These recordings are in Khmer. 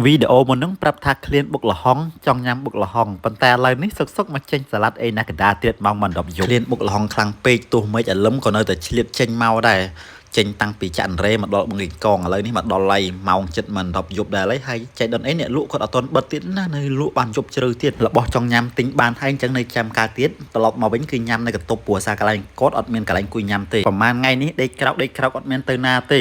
វីដេអូមុននឹងប្រាប់ថាឃ្លានបុកលហុងចង់ញ៉ាំបុកលហុងប៉ុន្តែឥឡូវនេះសុកមកចេញសាឡាត់អីណាកដាទៀតម៉ោងមិន10យប់ឃ្លានបុកលហុងខ្លាំងពេកទោះមិនអាលឹមក៏នៅតែឆ្លៀតចេញមកដែរចេញតាំងពីចាក់រ៉េមកដល់បង្រៀនកងឥឡូវនេះមកដល់ឡៃម៉ោង7មិន10យប់ដែរហើយចៃដុនអីអ្នកលក់គាត់អត់ទាន់បិទទៀតណានៅលក់បានយប់ជ្រៅទៀតរបស់ចង់ញ៉ាំទិញបានហើយអញ្ចឹងនៅចាំការទៀតត្រឡប់មកវិញគឺញ៉ាំនៅកន្ទប់ព្រោះសារកន្លែងគាត់អត់មានកន្លែងអង្គុយញ៉ាំទេប្រហែលថ្ងៃនេះដេកក្រោកអត់មានទៅណាទេ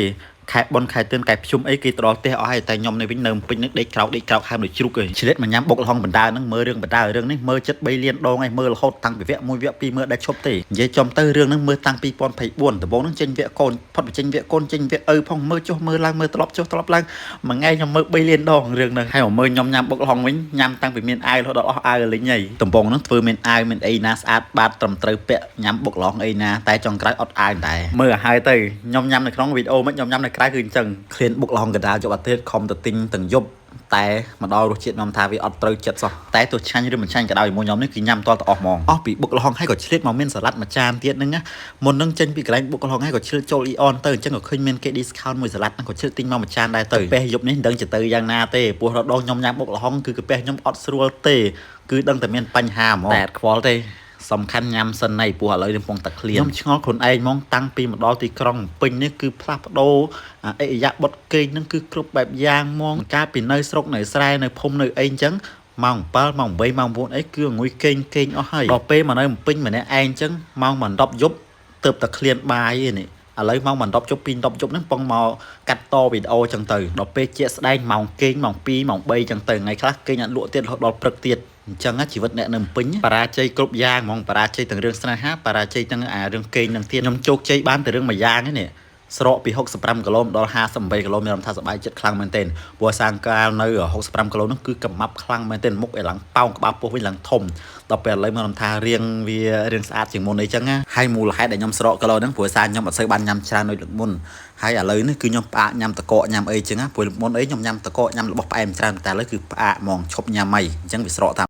ខែបុនខែទឿនកែភ្ជុំអីគេទៅដល់ផ្ទះអស់ហើយតែខ្ញុំនៅវិញនៅពេញនឹងដេកក្រោកហើមដូចជ្រូកឯងឆ្លៀតមកញ៉ាំបុកលហុងបណ្ដាហ្នឹងមើលរឿងបណ្ដារឿងនេះមើលចិត្ត3លានដងឯងមើលរហូតតាំងពីវគ្គ1វគ្គ2មើលដែលឈប់ទេនិយាយចំទៅរឿងហ្នឹងមើលតាំង2024ដំបូងហ្នឹងចេញវគ្គកូនផុតចេញវគ្គកូនចេញវគ្គឪផងមើលចុះមើលឡើងមើលត្រឡប់ចុះត្រឡប់ឡើងមួយថ្ងៃខ្ញុំមើល3លានដងរឿងហ្នឹងហើយមកមើលខ្ញុំញ៉ាំបុកលហុងវិញញ៉ាំតាំងពីមានអាវរហូតដល់អស់អាវលេងហើយដំបូងហ្នឹងធ្វើមានអាវមានអីណាស្អាតបាតត្រឹមត្រូវពាក់ញ៉ាំបុកលហុងអីណាតែចុងក្រោយអត់អាវដែរមើលឲ្យហើយទៅខ្ញុំញ៉ាំនៅក្នុងវីដេអូមិនខ្ញុំញ៉ាំនៅក្រៅគឺអញ្ចឹងឃ្លានបុកលហុងកដាលយកអត់ទៀតខំទៅទិញទាំងយប់តែមកដល់រសជាតិខ្ញុំថាវាអត់ត្រូវចិត្តសោះតែទោះឆ្ងាញ់ឬមិនឆ្ងាញ់ក៏ដោយមួយខ្ញុំនេះគឺញ៉ាំតទៅអស់ហ្មងអស់ពីបុកលហុងហើយក៏ឆ្លៀតមកមានសាឡាត់មួយចានទៀតហ្នឹងណាមុននឹងចេញពីកន្លែងបុកលហុងហើយក៏ឆ្លៀតចូលអ៊ីអនទៅអញ្ចឹងក៏ឃើញមានគេ discount មួយសាឡាត់ហ្នឹងក៏ឆ្លៀតទិញមកមួយចានដែរទៅពេលយប់នេះមិនដឹងจะទៅយ៉ាងណាទេព្រោះរដងខ្ញុំញ៉ាំបុកលហុងគឺកាពះខ្ញុំអត់ស្រួលទេគឺដឹងតែមានបញ្ហាហ្មងតែអត់ខ្វល់ទេសំខាន់ញ៉ាំសិនណៃព្រោះឥឡូវនេះកំពុងតែឃ្លានខ្ញុំឆ្ងល់ខ្លួនឯងហ្មងតាំងពីមកដល់ទីក្រុងពេញនេះគឺផ្លាស់ប្ដូរអិយាបុតគេងហ្នឹងគឺគ្រប់បែបយ៉ាងហ្មងកាលពីនៅស្រុកនៅស្រែនៅភូមិនៅអីអញ្ចឹងម៉ោង7ម៉ោង8ម៉ោង9អីគឺអង្គុយគេងអស់ហើយដល់ពេលមកនៅពេញម្នាក់ឯងអញ្ចឹងម៉ោង10យប់ទៅតែឃ្លានបាយឯនេះឥឡូវម៉ោង10យប់2 10យប់ហ្នឹងពងមកកាត់តវីដេអូចឹងទៅដល់ពេលជាក់ស្ដែងម៉ោងគេងម៉ោង2ម៉ោង3ចឹងទៅថ្ងៃខ្លះគេងអត់លក់ទៀតរហូតដល់ព្រឹកទៀតអញ្ចឹងជីវិតអ្នកនៅពេញបរាជ័យគ្រប់យ៉ាងហ្មងបរាជ័យទាំងរឿងស្នេហាបរាជ័យទាំងរឿងគេងនឹងទៀតខ្ញុំជោគជ័យបានតែរឿងមួយយ៉ាងនេះស្រកពី65គីឡូដល់58គីឡូមានអារម្មណ៍ថាសប្បាយចិត្តខ្លាំងមែនទែនព្រោះសាងកាលនៅ65គីឡូនោះគឺកំមាប់ខ្លាំងមែនទែនមុខឲ្យឡើងប៉ោងក្បាលពោះវិញឡើងធំដល់ពេលឥឡូវមានអារម្មណ៍ថារៀងវារៀងស្អាតជាងមុនអីចឹងណាហើយមូលហេតុដែលខ្ញុំស្រកគីឡូហ្នឹងព្រោះសារខ្ញុំអត់សូវបានញ៉ាំច្រើនដូចមុនហើយឥឡូវនេះគឺខ្ញុំផ្អាកញ៉ាំតកកញ៉ាំអីចឹងណាព្រោះមុនអីខ្ញុំញ៉ាំតកកញ៉ាំរបស់ផ្អែមច្រើនតែឥឡូវគឺផ្អាកហ្មងឈប់ញ៉ាំអីអញ្ចឹងវាស្រកតាម